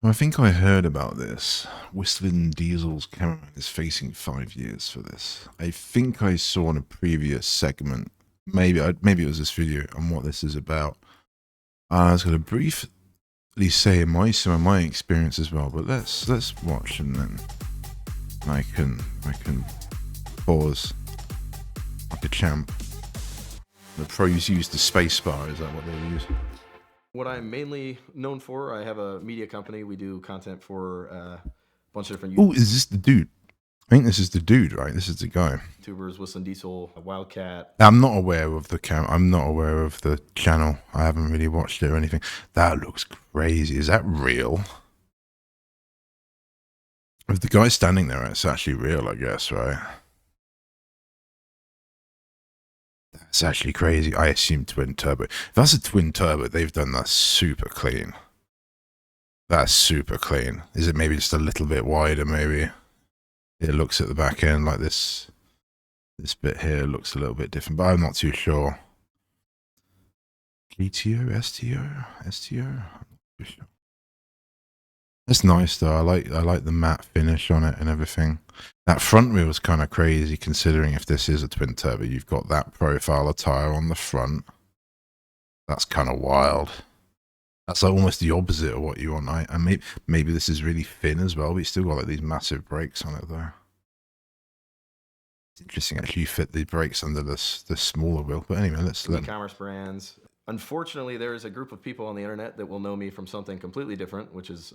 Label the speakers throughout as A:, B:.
A: I think I heard about this. Whistlinsdiesels cameraman is facing 5 years for this. I think I saw in a previous segment, maybe it was this video, on what this is about. I was going to briefly say some of my experience as well, but let's watch and then I can pause like a champ. The pros use the space bar. Is that what they use?
B: What I'm mainly known for, I have a media company. We do content for a bunch of different
A: Oh, is this the dude? I think this is the dude, right? This is the guy.
B: YouTubers, Whistlinsdiesel, Wildcat.
A: I'm not aware of the I'm not aware of the channel. I haven't really watched it or anything. That looks crazy. Is that real? If the guy's standing there, it's actually real, I guess, right? That's actually crazy. I assume twin turbo. If that's a twin turbo, they've done that super clean. That's super clean. Is it maybe just a little bit wider, maybe? It looks at the back end like this. This bit here looks a little bit different, but I'm not too sure. GTO, STO, STO? I'm not too sure. It's nice though. I like the matte finish on it and everything. That front wheel is kind of crazy considering if this is a twin turbo, you've got that profile of tire on the front. That's kind of wild. That's like almost the opposite of what you want. And maybe this is really thin as well, but you still got like these massive brakes on it though. It's interesting actually you fit the brakes under the smaller wheel. But anyway, let's let
B: E-commerce brands. Unfortunately, there is a group of people on the internet that will know me from something completely different, which is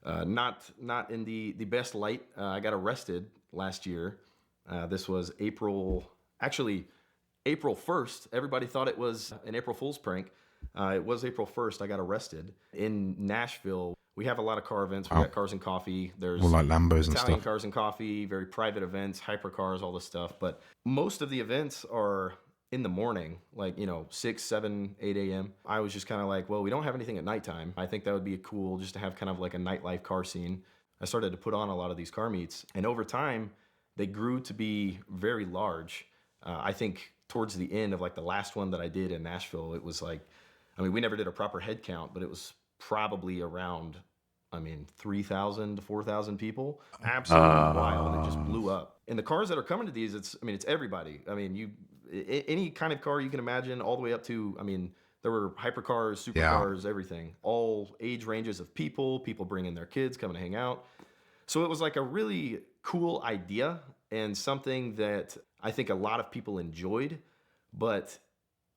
B: not in the best light. I got arrested last year. This was actually April 1st. Everybody thought it was an April Fool's prank. It was April 1st. I got arrested in Nashville. We have a lot of car events. We got Cars and Coffee. There's
A: more like Lambos and
B: Italian
A: stuff.
B: Cars and Coffee, very private events, hypercars, all this stuff. But most of the events are in the morning, like, 6, 7, 8 a.m. I was just kind of like, well, we don't have anything at nighttime. I think that would be cool just to have kind of like a nightlife car scene. I started to put on a lot of these car meets, and over time, they grew to be very large. I think towards the end of like the last one that I did in Nashville, it was like, I mean, we never did a proper head count, but it was probably around, 3,000 to 4,000 people. Absolutely wild. It just blew up. And the cars that are coming to these, it's everybody. Any kind of car you can imagine, all the way up to, there were hypercars, supercars, everything, all age ranges of people bringing their kids, coming to hang out. So it was like a really cool idea and something that I think a lot of people enjoyed. But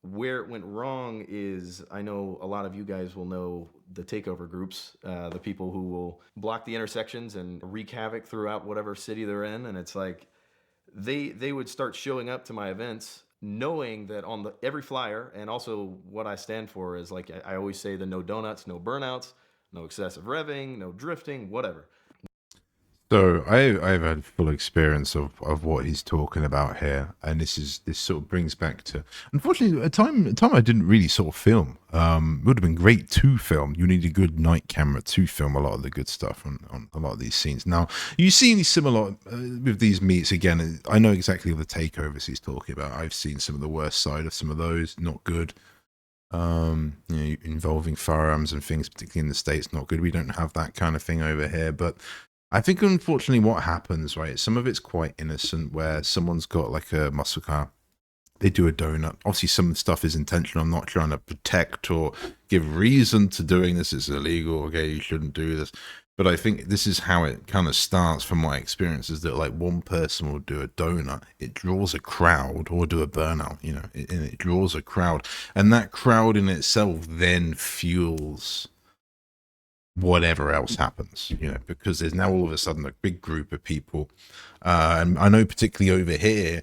B: where it went wrong is, I know a lot of you guys will know the takeover groups, the people who will block the intersections and wreak havoc throughout whatever city they're in. And it's like they would start showing up to my events knowing that on every flyer, and also what I stand for is, like I always say, the no donuts, no burnouts, no excessive revving, no drifting, whatever.
A: So I've had full experience of what he's talking about here, and this sort of brings back to, unfortunately, a time I didn't really sort of film. It would have been great to film. You need a good night camera to film a lot of the good stuff on a lot of these scenes. Now you see any similar with these meets again? I know exactly the takeovers he's talking about. I've seen some of the worst side of some of those, not good. Involving firearms and things, particularly in the States, not good. We don't have that kind of thing over here, but I think unfortunately what happens, right, some of it's quite innocent where someone's got like a muscle car, they do a donut. Obviously some stuff is intentional. I'm not trying to protect or give reason to doing this. It's illegal. Okay, you shouldn't do this. But I think this is how it kind of starts from my experience, is that like one person will do a donut, it draws a crowd, or do a burnout, and it draws a crowd. And that crowd in itself then fuels whatever else happens, because there's now all of a sudden a big group of people. And I know particularly over here,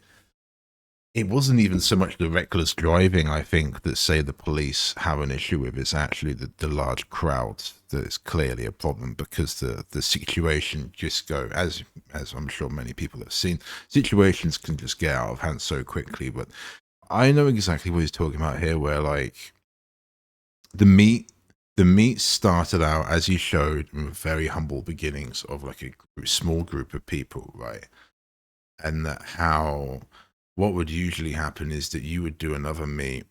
A: it wasn't even so much the reckless driving, I think, that say the police have an issue with. It's actually the large crowds that is clearly a problem, because the situation just go, as I'm sure many people have seen, situations can just get out of hand so quickly. But I know exactly what he's talking about here, where like the meet started out, as you showed, with very humble beginnings of like a small group of people, right? And that what would usually happen is that you would do another meet,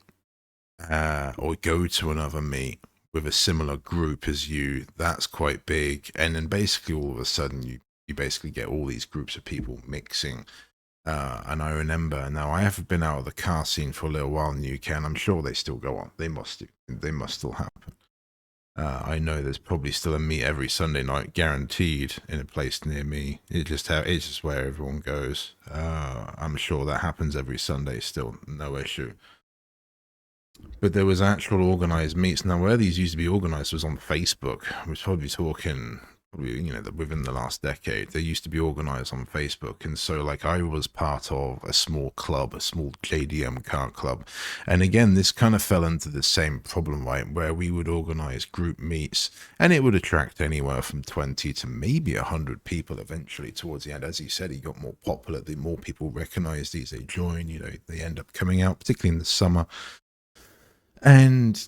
A: or go to another meet with a similar group as you, that's quite big. And then basically all of a sudden you basically get all these groups of people mixing. And I remember now I haven't been out of the car scene for a little while in the UK, and I'm sure they still go on. They must still happen. I know there's probably still a meet every Sunday night, guaranteed, in a place near me. It's just where everyone goes. I'm sure that happens every Sunday still, no issue. But there was actual organized meets. Now, where these used to be organized was on Facebook. We're probably talking, within the last decade. They used to be organized on Facebook. And so, like, I was part of a small club, a small JDM car club. And again, this kind of fell into the same problem, right? Where we would organize group meets, and it would attract anywhere from 20 to maybe 100 people eventually towards the end. As you said, he got more popular. The more people recognize these, they join, they end up coming out, particularly in the summer. And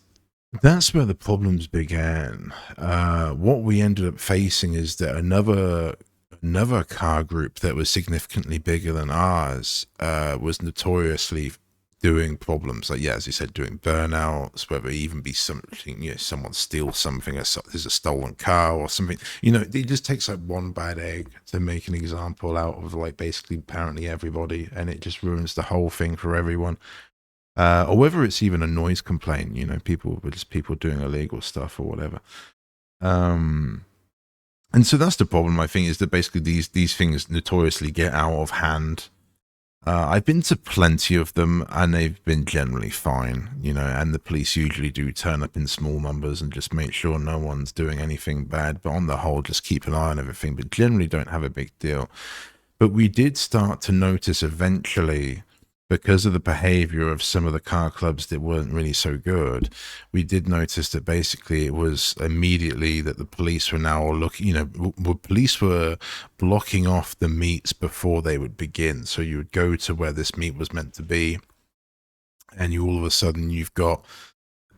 A: that's where the problems began. What we ended up facing is that another car group that was significantly bigger than ours was notoriously doing problems. Like, as you said, doing burnouts, whether it even be something, someone steals something, there's a stolen car or something. It just takes like one bad egg to make an example out of like basically apparently everybody, and it just ruins the whole thing for everyone. Or whether it's even a noise complaint, people doing illegal stuff or whatever. And so that's the problem, I think, is that basically these things notoriously get out of hand. I've been to plenty of them, and they've been generally fine, and the police usually do turn up in small numbers and just make sure no one's doing anything bad. But on the whole, just keep an eye on everything, but generally don't have a big deal. But we did start to notice eventually, because of the behavior of some of the car clubs that weren't really so good, we did notice that basically it was immediately that the police were now looking, police were blocking off the meets before they would begin. So you would go to where this meet was meant to be, and all of a sudden you've got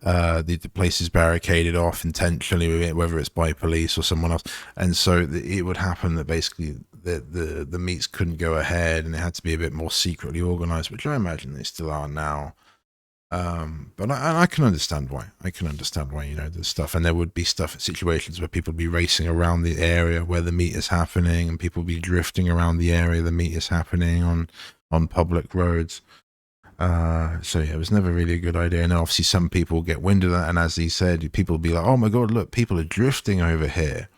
A: the place is barricaded off intentionally, whether it's by police or someone else. And so it would happen that basically the meets couldn't go ahead, and it had to be a bit more secretly organized, which I imagine they still are now. But I can understand why. There's stuff, and there would be situations where people would be racing around the area where the meet is happening, and people would be drifting around the area the meet is happening on public roads. So yeah, it was never really a good idea. And obviously some people get wind of that, and as he said, people will be like, oh my god, look, people are drifting over here.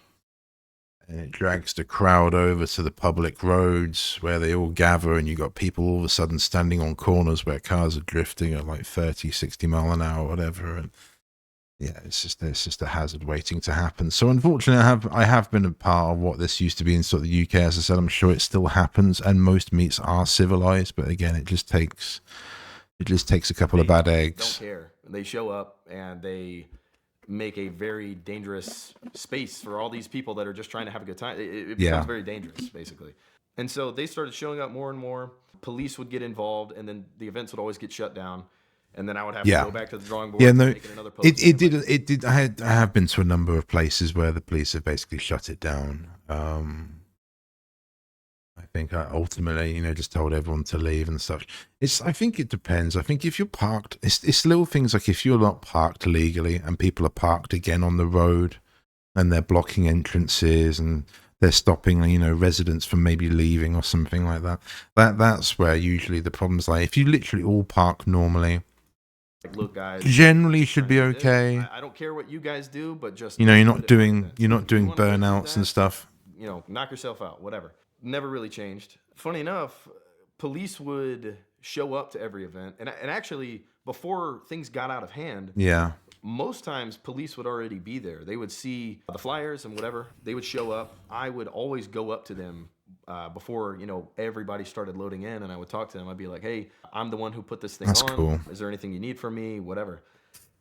A: And it drags the crowd over to the public roads where they all gather, and you got people all of a sudden standing on corners where cars are drifting at like 30, 60 mile an hour, whatever. And yeah, it's just a hazard waiting to happen. So unfortunately, I have been a part of what this used to be in sort of the UK. As I said, I'm sure it still happens, and most meets are civilized, but again, it just takes a couple of bad eggs.
B: Don't care. They show up and they make a very dangerous space for all these people that are just trying to have a good time. It becomes very dangerous, basically. And so they started showing up more and more. Police would get involved, and then the events would always get shut down. And then I would have to go back to the drawing board.
A: It did. I have been to a number of places where the police have basically shut it down. I think I ultimately, just told everyone to leave and stuff. I think it depends. I think if you're parked, it's little things like if you're not parked legally and people are parked again on the road and they're blocking entrances and they're stopping, residents from maybe leaving or something like that. That's where usually the problems lie. If you literally all park normally,
B: look, guys,
A: generally should be okay.
B: I don't care what you guys do, but just
A: you're not doing burnouts and stuff.
B: Knock yourself out, whatever. Never really changed. Funny enough, police would show up to every event, and actually before things got out of hand, most times police would already be there. They would see the flyers and whatever. They would show up. I would always go up to them before everybody started loading in, and I would talk to them. I'd be like, "Hey, I'm the one who put this thing on. Cool. Is there anything you need from me? Whatever."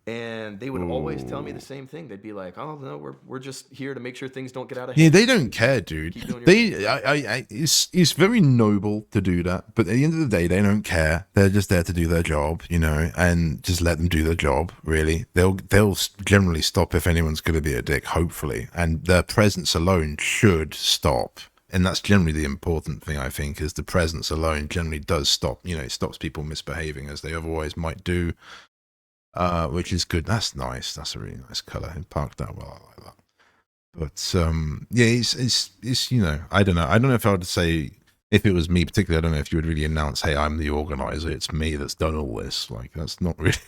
B: And they would always tell me the same thing. They'd be like, "Oh no, we're just here to make sure things don't get out of hand."
A: Yeah, they don't care, dude. It's very noble to do that, but at the end of the day, they don't care. They're just there to do their job, and just let them do their job. Really, they'll generally stop if anyone's going to be a dick, hopefully, and their presence alone should stop. And that's generally the important thing, I think, is the presence alone generally does stop. It stops people misbehaving as they otherwise might do. which is good. That's nice. That's a really nice color. It parked that well. I like that. But yeah, it's I don't know. I don't know if I would say if it was me particularly. I don't know if you would really announce, "Hey, I'm the organizer. It's me that's done all this." Like that's not really.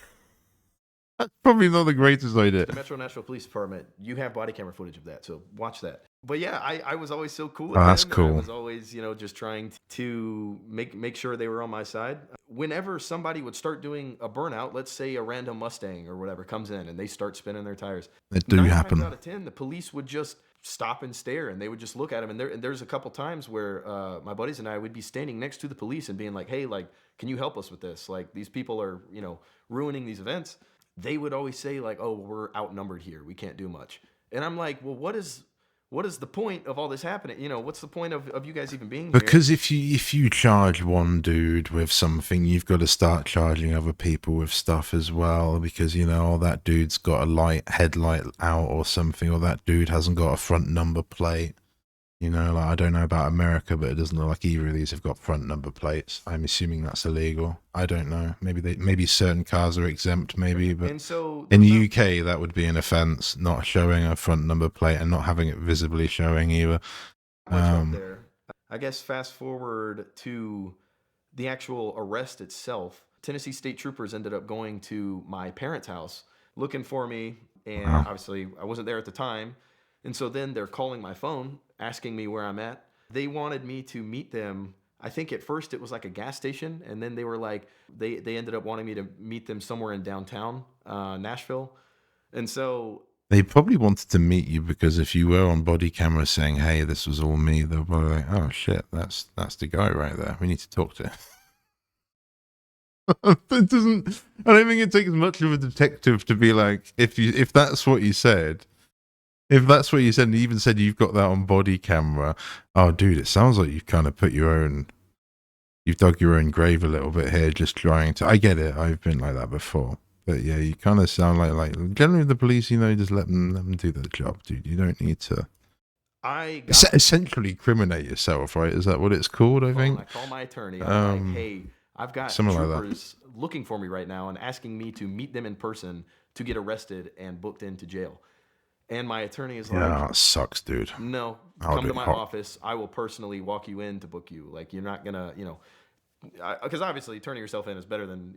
A: That's probably not the greatest idea.
B: The Metro Nashville Police Department, you have body camera footage of that, so watch that. But yeah, I was always so cool with
A: Oh, that's
B: them, and I
A: cool.
B: was always, just trying to make sure they were on my side. Whenever somebody would start doing a burnout, let's say a random Mustang or whatever comes in and they start spinning their tires,
A: It do
B: 9 times out
A: happen.
B: of 10, the police would just stop and stare, and they would just look at him. And there's a couple times where my buddies and I would be standing next to the police and being like, "Hey, like, can you help us with this? Like, these people are, ruining these events." They would always say like, "Oh, we're outnumbered here. We can't do much." And I'm like, "Well, what is the point of all this happening? What's the point of you guys even being here?"
A: Because if you charge one dude with something, you've got to start charging other people with stuff as well. Because oh, that dude's got a headlight out or something, or that dude hasn't got a front number plate. Like I don't know about America, but it doesn't look like either of these have got front number plates. I'm assuming that's illegal. I don't know. Maybe certain cars are exempt, maybe, but
B: And so
A: in
B: there's
A: the
B: not
A: UK that would be an offence, not showing a front number plate and not having it visibly showing either.
B: much up there. I guess fast forward to the actual arrest itself. Tennessee state troopers ended up going to my parents' house looking for me, and
A: Wow.
B: obviously I wasn't there at the time. And so then they're calling my phone, asking me where I'm at. They wanted me to meet them. I think at first it was like a gas station, and then they were like, they ended up wanting me to meet them somewhere in downtown Nashville. And so
A: They probably wanted to meet you because if you were on body camera saying, "Hey, this was all me," they're probably like, "Oh shit, that's the guy right there. We need to talk to him." It doesn't. I don't think it takes much of a detective to be like, if that's what you said, if that's what you said, and you even said you've got that on body camera. Oh, dude, it sounds like you've kind of you've dug your own grave a little bit here, just trying to. I get it. I've been like that before. But yeah, you kind of sound like generally the police, just let them do their job, dude. You don't need to
B: I got
A: essentially criminate yourself, right? Is that what it's called? I
B: phone. I
A: think
B: call my attorney. I'm like,
A: um,
B: "Hey, I've got
A: something like that.
B: troopers looking for me right now and asking me to meet them in person to get arrested and booked into jail." And my attorney is like,
A: Yeah, it sucks, dude.
B: "No,
A: I would
B: come to
A: be
B: my
A: hot.
B: office. I will personally walk you in to book you. Like, you're not gonna, because obviously turning yourself in is better than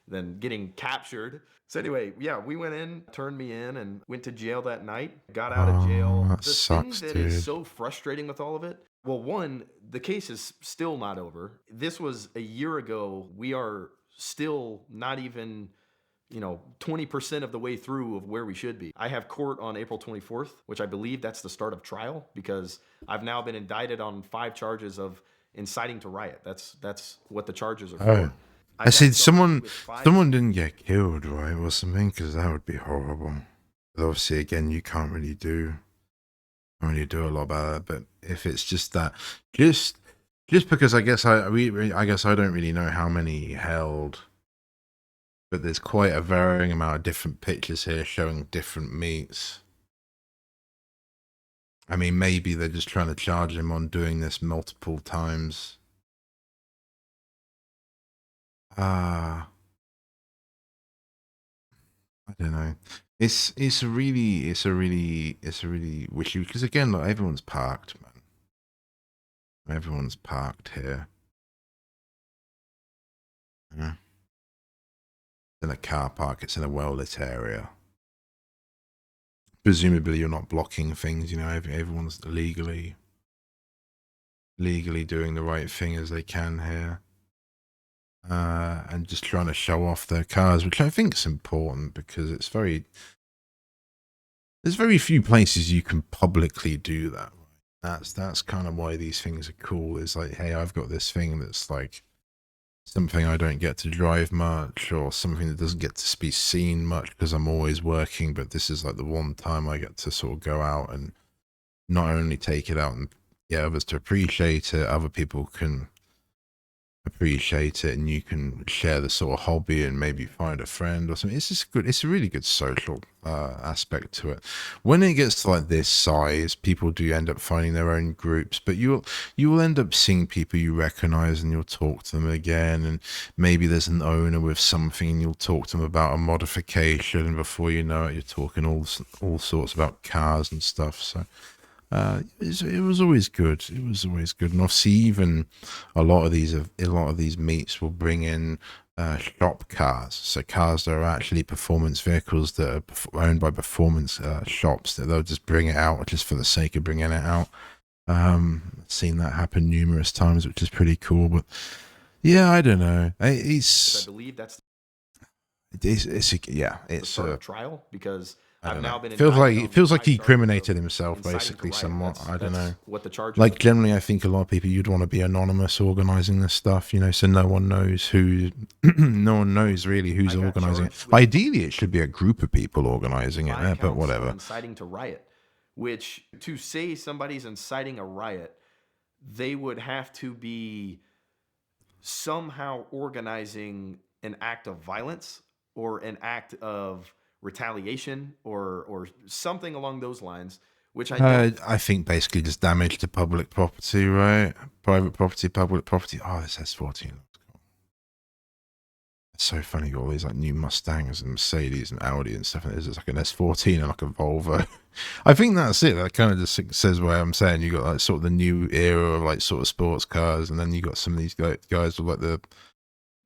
B: than getting captured." So anyway, yeah, we went in, turned me in, and went to jail that night. Got out of
A: Oh,
B: jail.
A: that
B: The thing
A: sucks,
B: that is
A: dude.
B: so frustrating with all of it, well, one, the case is still not over. This was a year ago. We are still not even 20% of the way through of where we should be. I have court on April 24th, which I believe that's the start of trial, because I've now been indicted on 5 charges of inciting to riot. That's what the charges are
A: Oh,
B: for.
A: I
B: I got
A: said
B: charged
A: someone
B: with 5.
A: someone didn't get killed, right, or something, because that would be horrible. But obviously, again, you can't really do a lot about it. But if it's just that, just just because I guess I don't really know how many he held, but there's quite a varying amount of different pictures here showing different meats. I mean, maybe they're just trying to charge him on doing this multiple times. Ah, I don't know. It's a really wishy because again, like everyone's parked, man. Everyone's parked here. Yeah. It's in a car park. It's in a well lit area. Presumably, you're not blocking things. Everyone's legally doing the right thing as they can here, and just trying to show off their cars, which I think is important because there's very few places you can publicly do that. That's kind of why these things are cool. Is like, hey, I've got this thing that's like something I don't get to drive much, or something that doesn't get to be seen much because I'm always working. But this is like the one time I get to sort of go out and not only take it out and get others to appreciate it, other people can appreciate it, and you can share the sort of hobby and maybe find a friend or something. It's just good. It's a really good social aspect to it. When it gets to like this size, people do end up finding their own groups, but you will end up seeing people you recognize, and you'll talk to them again, and maybe there's an owner with something, and you'll talk to them about a modification, and before you know it, you're talking all sorts about cars and stuff. So it was always good. It was always good, and obviously, even a lot of these meets will bring in shop cars, so cars that are actually performance vehicles that are owned by performance shops. That they'll just bring it out just for the sake of bringing it out. Seen that happen numerous times, which is pretty cool. But yeah, I don't know.
B: I
A: It's
B: believe that's
A: yeah,
B: the
A: it's
B: start of trial because
A: I
B: I've
A: don't
B: now
A: know.
B: been
A: Feels like
B: indicted
A: it
B: on
A: feels like
B: 5
A: he
B: charges
A: incriminated
B: of
A: himself,
B: inciting to
A: basically,
B: riot.
A: somewhat. I don't know.
B: What the charges
A: Like
B: are.
A: generally, I think a lot of people you'd want to be anonymous organizing this stuff, so no one knows who, no one knows really who's
B: I got
A: organizing it.
B: charged with
A: Ideally, it should be a group of people organizing it,
B: 5
A: but
B: counts of
A: whatever.
B: inciting to riot, which to say somebody's inciting a riot, they would have to be somehow organizing an act of violence or an act of retaliation or something along those lines, which I don't.
A: I think basically just damage to public property, right? Private property, public property. Oh, this S14. It's so funny, all these like new Mustangs and Mercedes and Audi and stuff, and there's just like an S14 and like a Volvo. I think that's it. That kind of just says what I'm saying. You got like sort of the new era of like sort of sports cars, and then you got some of these guys with like the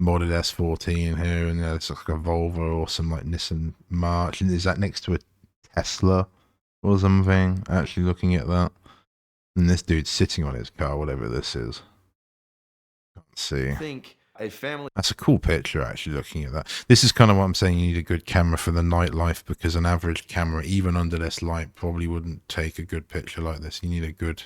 A: modded S14 here, and it's like a Volvo or some like Nissan March, and is that next to a Tesla or something? Actually, looking at that, and this dude's sitting on his car, whatever this is. Let's see.
B: I think a family
A: That's a cool picture, actually, looking at that. This is kind of what I'm saying. You need a good camera for the nightlife, because an average camera, even under this light, probably wouldn't take a good picture like this. You need a good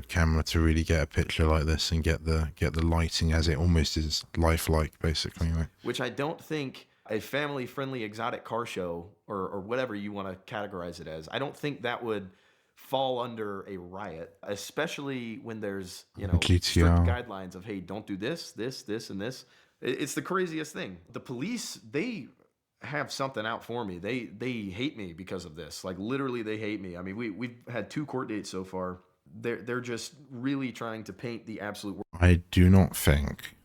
A: camera to really get a picture like this and get the lighting as it almost is lifelike, basically. Like,
B: which I don't think a family friendly exotic car show or whatever you want to categorize it as, I don't think that would fall under a riot, especially when there's, strict
A: GTR.
B: guidelines of, hey, don't do this, and this. It's the craziest thing. The police, they have something out for me. They hate me because of this. Like literally they hate me. I mean, we've had 2 court dates so far. They're just really trying to paint the absolute worst.
A: I do not think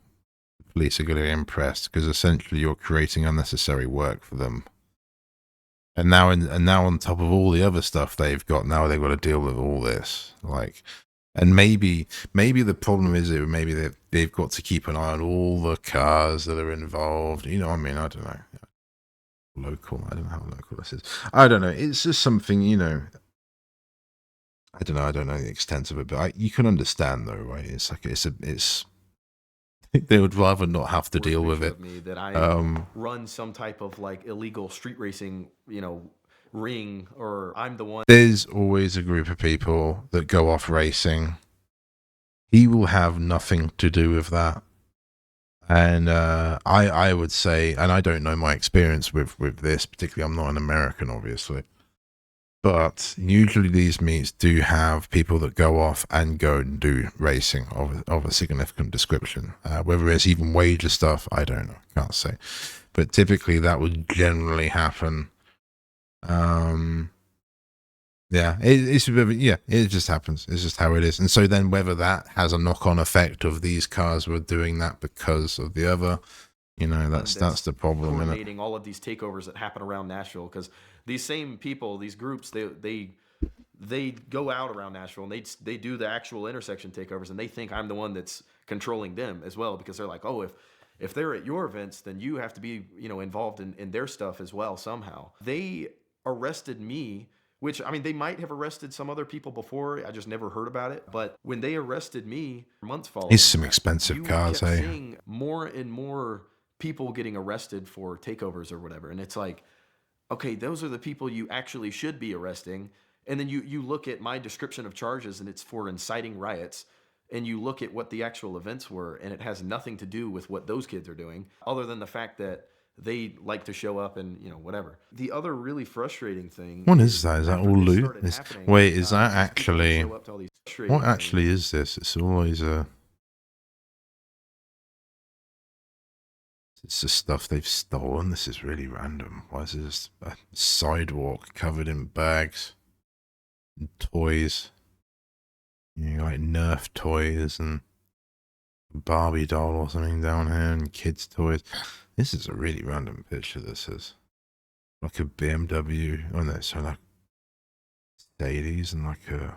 A: the police are going to be impressed, because essentially you're creating unnecessary work for them. And now on top of all the other stuff they've got, now they've got to deal with all this. Like, and maybe the problem is that maybe they've got to keep an eye on all the cars that are involved. I mean, I don't know. Local. I don't know how local this is. I don't know. It's just something, I don't know. I don't know the extent of it, but you can understand though, right? It's like it's. They would rather not have to deal with
B: Picture
A: it.
B: of me that I
A: Um,
B: run some type of like illegal street racing, ring, or I'm the one.
A: there's always a group of people that go off racing. He will have nothing to do with that. And I would say, and I don't know my experience with this, particularly I'm not an American, obviously. But usually these meets do have people that go off and go and do racing of a significant description. Whether it's even wager stuff, I don't know. Can't say. But typically that would generally happen. Yeah, it's a bit of it just happens. It's just how it is. And so then whether that has a knock-on effect of these cars were doing that because of the other, that's the problem, isn't it?
B: Coordinating all of these takeovers that happen around Nashville, because these same people, these groups, they go out around Nashville and they do the actual intersection takeovers, and they think I'm the one that's controlling them as well, because they're like, oh, if they're at your events, then you have to be involved in their stuff as well somehow. They arrested me, which, I mean, they might have arrested some other people before. I just never heard about it. But when they arrested me months following
A: It's some
B: that,
A: expensive
B: you
A: cars,
B: kept
A: eh?
B: seeing more and more people getting arrested for takeovers or whatever. And it's like, okay, those are the people you actually should be arresting. And then you look at my description of charges, and it's for inciting riots. And you look at what the actual events were, and it has nothing to do with what those kids are doing, other than the fact that they like to show up and whatever. The other really frustrating thing
A: What is that? Is that
B: after
A: all
B: this
A: loot?
B: started happening,
A: Wait, is that
B: these people would
A: actually
B: show up to all these frustrating
A: what actually
B: things.
A: is this? It's always a It's the stuff they've stolen. This is really random. Why is this a sidewalk covered in bags and toys? You know, like Nerf toys and Barbie doll or something down here and kids' toys. This is a really random picture, this is. Like a BMW. Oh no, so like Mercedes and like a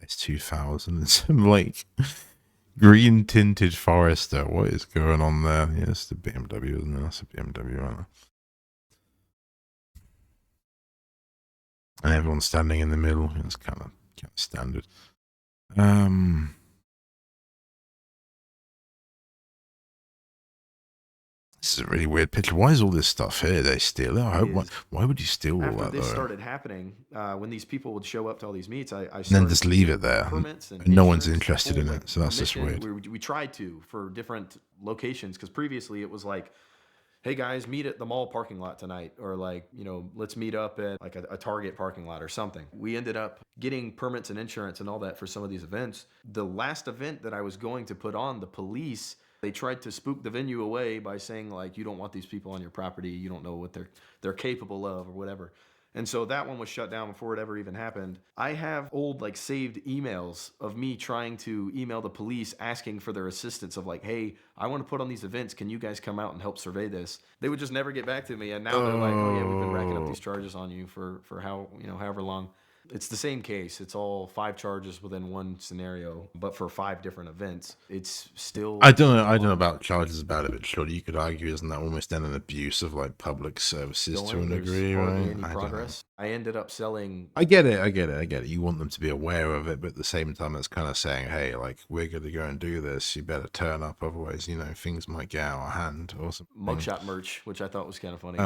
A: S2000 and some like green tinted Forester. What is going on there? Yeah, it's the BMW, isn't it? That's a BMW, right? And everyone's standing in the middle. It's kind of standard. This is a really weird picture. Why is all this stuff here? They steal it. I hope. Why would you steal all
B: After
A: that
B: this
A: though?
B: started happening, when these people would show up to all these meets, I
A: And
B: started
A: then just leave it there.
B: permits and
A: No one's
B: insurance,
A: interested
B: full,
A: in
B: like,
A: it, so that's just
B: permission.
A: weird.
B: We tried to for different locations because previously it was like, hey guys, meet at the mall parking lot tonight, or like, you know, let's meet up at like a Target parking lot or something. We ended up getting permits and insurance and all that for some of these events. The last event that I was going to put on, the police, they tried to spook the venue away by saying like, you don't want these people on your property, you don't know what they're capable of or whatever. And so that one was shut down before it ever even happened. I have old like saved emails of me trying to email the police asking for their assistance of like, hey, I want to put on these events. Can you guys come out and help survey this? They would just never get back to me. And now they're like, oh yeah, we've been racking up these charges on you for how, you know, however long. It's the same case. It's all 5 charges within one scenario, but for 5 different events. It's still.
A: I don't know about charges about it, but surely you could argue, isn't that almost then an abuse of like public services to a degree, right?
B: Any progress. I ended up selling.
A: I get it. You want them to be aware of it, but at the same time, it's kind of saying, hey, like, we're going to go and do this. You better turn up, otherwise, you know, things might get out of hand or something.
B: Mugshot merch, which I thought was kind of funny.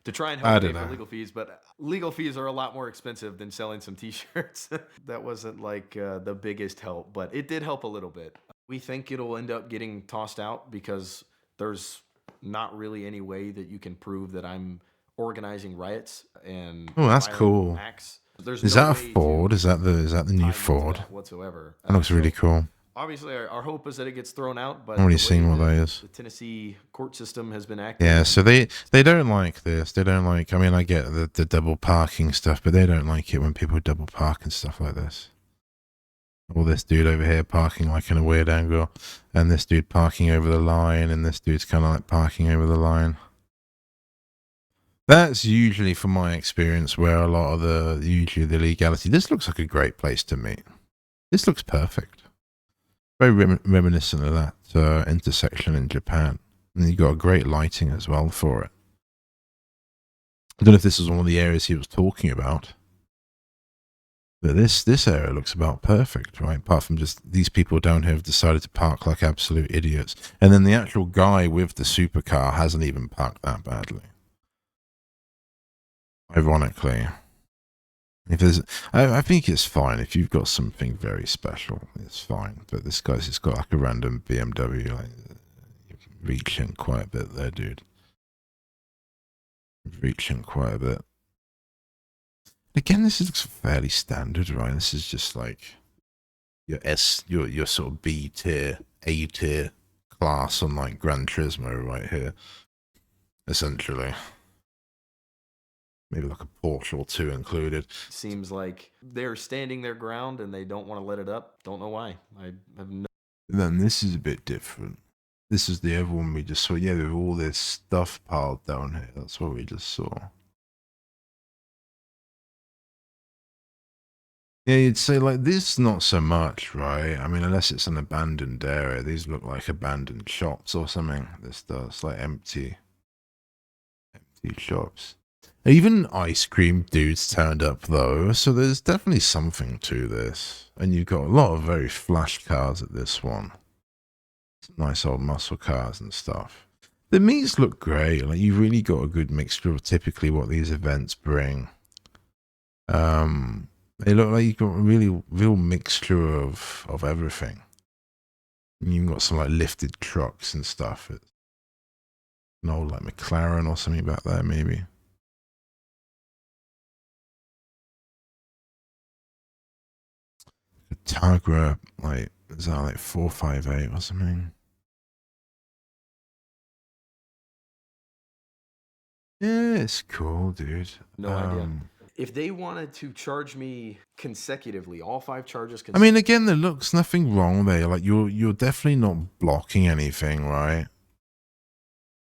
B: To try and help pay for legal fees, but legal fees are a lot more expensive than selling some t-shirts. That wasn't like the biggest help, but it did help a little bit. We think it'll end up getting tossed out because there's not really any way that you can prove that I'm organizing riots and
A: that's cool.
B: acts. There's
A: is
B: no
A: that a Ford? Is that the new Ford?
B: Whatsoever.
A: That looks really cool.
B: Obviously, our hope is that it gets thrown out, but
A: I've already seen what that is.
B: The Tennessee court system has been active.
A: Yeah, so they don't like this. They don't like. I mean, I get the double parking stuff, but they don't like it when people double park and stuff like this. Or this dude over here parking like in a weird angle, and this dude parking over the line, and this dude's kind of like parking over the line. That's usually, from my experience, where a lot of usually the legality. This looks like a great place to meet. This looks perfect. Very reminiscent of that intersection in Japan. And you got great lighting as well for it. I don't know if this is one of the areas he was talking about. But this area looks about perfect, right? Apart from just these people down here have decided to park like absolute idiots. And then the actual guy with the supercar hasn't even parked that badly. Ironically. If there's, I think it's fine if you've got something very special. It's fine, but this guy's just got like a random BMW, like reaching quite a bit there, dude. Reaching quite a bit. Again, this looks fairly standard, right? This is just like your sort of B tier, A tier class on like Gran Turismo right here, essentially. Maybe like a Porsche or 2 included.
B: Seems like they're standing their ground and they don't want to let it up. Don't know why. I have no.
A: Then this is a bit different. This is the other one we just saw. Yeah, with all this stuff piled down here. That's what we just saw. Yeah, you'd say like this, not so much, right? I mean, unless it's an abandoned area. These look like abandoned shops or something. This does, like empty shops. Even ice cream dudes turned up though, so there's definitely something to this. And you've got a lot of very flash cars at this one. Some nice old muscle cars and stuff. The meats look great. Like you've really got a good mixture of typically what these events bring. They look like you've got a real mixture of everything. And you've got some like lifted trucks and stuff. It's an old like McLaren or something back there maybe. Targa, like, is that like 458 or something? Yeah, it's cool, dude.
B: No idea. If they wanted to charge me consecutively, all 5 charges
A: I mean, again, there looks nothing wrong there. Like you're definitely not blocking anything, right?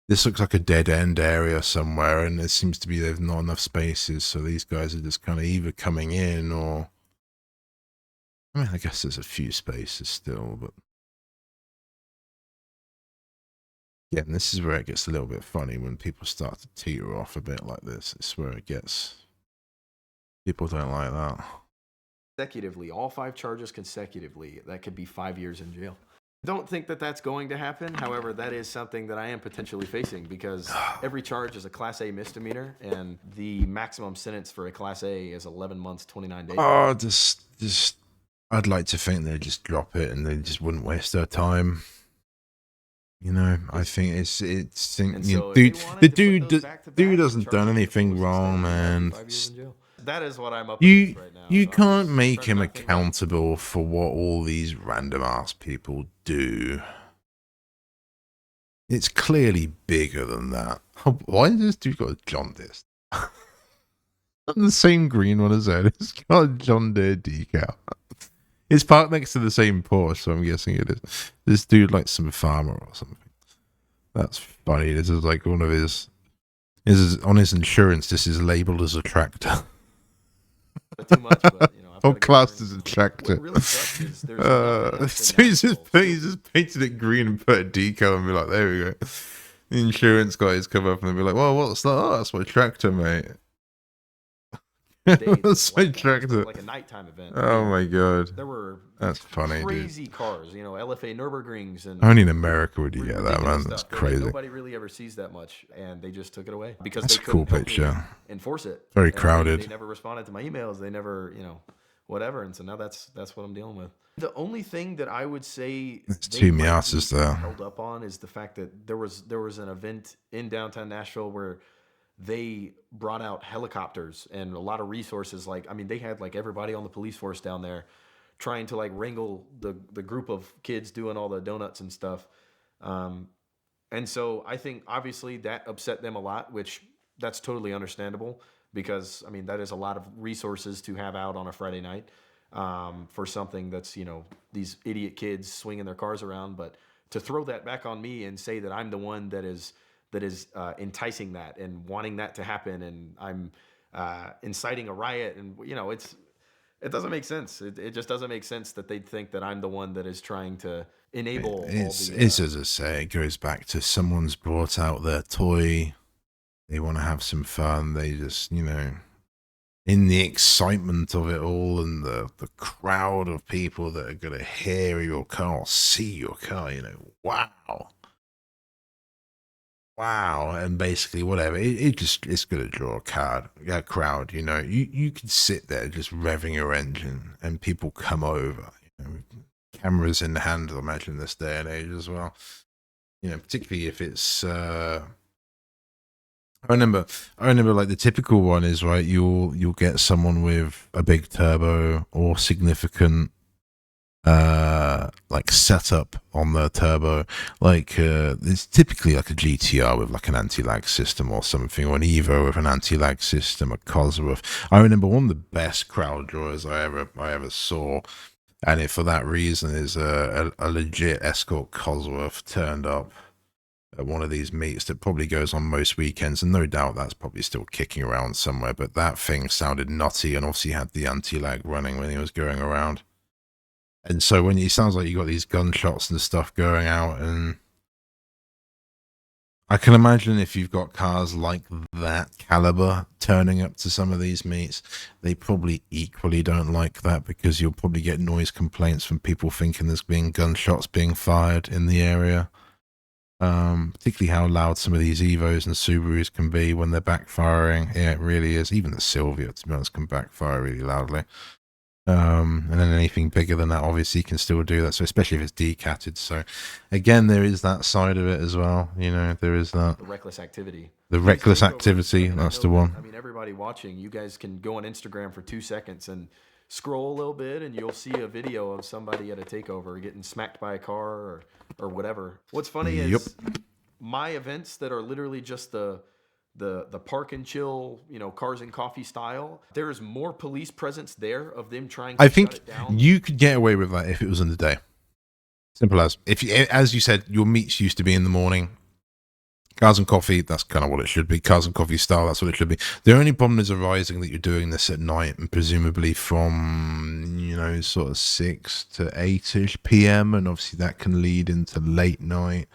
A: This looks like a dead end area somewhere, and it seems to be there's not enough spaces, so these guys are just kind of either coming in or. I mean, I guess there's a few spaces still, but yeah, and this is where it gets a little bit funny when people start to teeter off a bit like this. It's where it gets. People don't like that.
B: consecutively, all 5 charges consecutively, that could be 5 years in jail. Don't think that that's going to happen. However, that is something that I am potentially facing because every charge is a Class A misdemeanor, and the maximum sentence for a Class A is 11 months, 29 days.
A: Oh, just. I'd like to think they'd just drop it and they just wouldn't waste their time. You know, I think it's
B: And
A: you
B: so,
A: know,
B: if they wanted to put those back to
A: dude
B: back,
A: hasn't done
B: charging me
A: anything
B: for
A: wrong,
B: consecutive, that'd be
A: man.
B: 5 years in jail. That is what I'm up
A: You
B: against right now.
A: you
B: So I'm
A: can't
B: just
A: make
B: trying to
A: him
B: knock things out.
A: accountable for what all these random ass people do. It's clearly bigger than that. Why does this dude got a John Deere? The same green one as that. It's got a John Deere decal. It's parked next to the same Porsche, so I'm guessing it is. This dude like some farmer or something. That's funny. This is like one of his. This is on his insurance. This is labeled as a tractor.
B: Too much, but you know, I've
A: Or
B: got to get
A: classed
B: learning.
A: as a tractor.
B: What really sucks is there's nothing else
A: So
B: in
A: he's
B: Nashville.
A: just painted it green and put a decal and be like, there we go. The insurance guys come up and be like, well, what's that? Oh, that's my tractor, mate.
B: Day
A: That's
B: that's
A: my
B: like that. It's
A: tractor.
B: like a nighttime event.
A: Oh my god.
B: There were
A: That's funny, dude.
B: crazy cars, you know, LFA Nürburgrings and
A: Only in America would you get that,
B: ridiculous
A: man. That's
B: stuff that
A: crazy.
B: nobody really ever sees that much, and they just took it away because
A: That's
B: they
A: a cool
B: couldn't help me
A: picture.
B: enforce it.
A: Very
B: And
A: crowded.
B: They never responded to my emails. They never, you know, whatever. And so now that's what I'm dealing with. The only thing that I would say
A: There's
B: they
A: two
B: might
A: Miatas
B: be
A: there.
B: held up on is the fact that there was an event in downtown Nashville where they brought out helicopters and a lot of resources. Like, I mean, they had like everybody on the police force down there trying to like wrangle the group of kids doing all the donuts and stuff. Um, and so I think obviously that upset them a lot, which that's totally understandable because I mean that is a lot of resources to have out on a Friday night for something that's, you know, these idiot kids swinging their cars around. But to throw that back on me and say that I'm the one that is enticing that and wanting that to happen, and I'm inciting a riot, and you know, it doesn't make sense. It just doesn't make sense that they'd think that I'm the one that is trying to enable all the.
A: It's as I say, it goes back to someone's brought out their toy. They want to have some fun. They just, you know, in the excitement of it all and the crowd of people that are going to hear your car or see your car, you know, wow. Wow. And basically, whatever. It's going to draw a crowd, you know. You can sit there just revving your engine and people come over, you know, cameras in the hand, I imagine, this day and age as well. You know, particularly if it's I remember like the typical one is, right, you'll get someone with a big turbo or significant like setup on their turbo, like it's typically like a GTR with like an anti-lag system or something, or an Evo with an anti-lag system, a Cosworth. I remember one of the best crowd drawers I ever saw, and it for that reason is a legit Escort Cosworth turned up at one of these meets that probably goes on most weekends, and no doubt that's probably still kicking around somewhere, but that thing sounded nutty and obviously had the anti-lag running when he was going around. And so when it sounds like you got these gunshots and stuff going out, and I can imagine if you've got cars like that caliber turning up to some of these meets, they probably equally don't like that because you'll probably get noise complaints from people thinking there's being gunshots being fired in the area. Particularly how loud some of these Evos and Subarus can be when they're backfiring. Yeah, it really is. Even the Sylvia, to be honest, can backfire really loudly. And then anything bigger than that obviously can still do that. So especially if it's decatted. So again, there is that side of it as well. You know, there is that.
B: The reckless activity.
A: The
B: These
A: reckless
B: takeovers,
A: activity,
B: I mean, I
A: that's
B: know
A: the
B: that,
A: one.
B: I mean, everybody watching, you guys can go on Instagram for 2 seconds and scroll a little bit, and you'll see a video of somebody at a takeover getting smacked by a car or whatever. What's funny
A: Yep.
B: is my events that are literally just the the park and chill, cars and coffee style. There is more police presence there of them trying to
A: I
B: shut
A: think
B: it down.
A: you could get away with that if it was in the day. Simple as. If you, as you said, your meets used to be in the morning. Cars and coffee, that's kind of what it should be. Cars and coffee style, that's what it should be. The only problem is arising that you're doing this at night and presumably from, sort of 6 to 8-ish p.m. And obviously that can lead into late night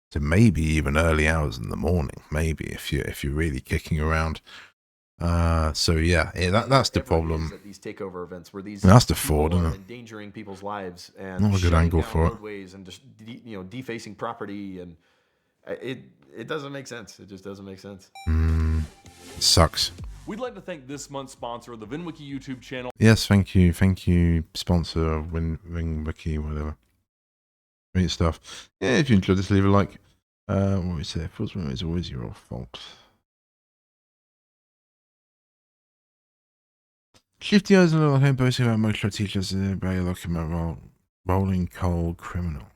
A: to maybe even early hours in the morning, maybe if you're really kicking around. So yeah, that's the problem.
B: At these takeover events where these
A: That's the
B: people
A: fraud,
B: are
A: isn't it?
B: endangering people's lives and
A: Not a good
B: shutting
A: angle
B: down
A: for it.
B: roadways and just defacing property, and it doesn't make sense. It just doesn't make sense.
A: It sucks.
C: We'd like to thank this month's sponsor, the VinWiki YouTube channel.
A: Yes, thank you, sponsor WinWiki, whatever. Great stuff. Yeah, if you enjoyed this, leave a like. What we say, Fuzzman is always your fault. Shifty eyes and little home boasting about motor teachers very looking about rolling coal criminal.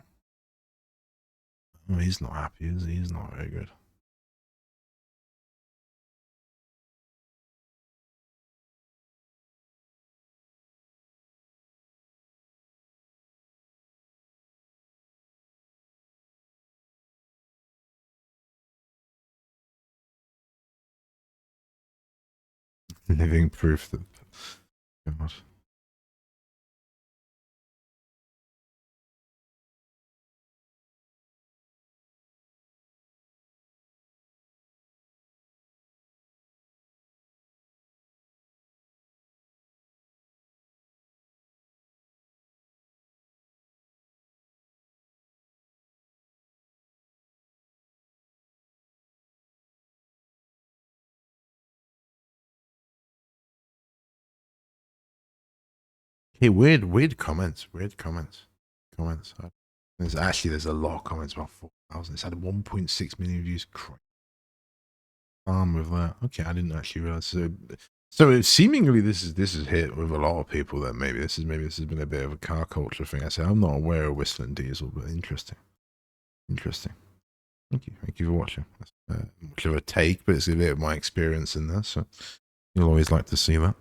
A: Oh, he's not happy, is he? He's not very good. Living proof that. God. Hey, weird comments. There's a lot of comments about 4,000. It's had 1.6 million views. With that. Okay, I didn't actually realize. So seemingly this is hit with a lot of people. Then maybe this has been a bit of a car culture thing. I say I'm not aware of Whistling Diesel, but interesting. Thank you for watching. That's much of a take, but it's a bit of my experience in this. So you'll always like to see that.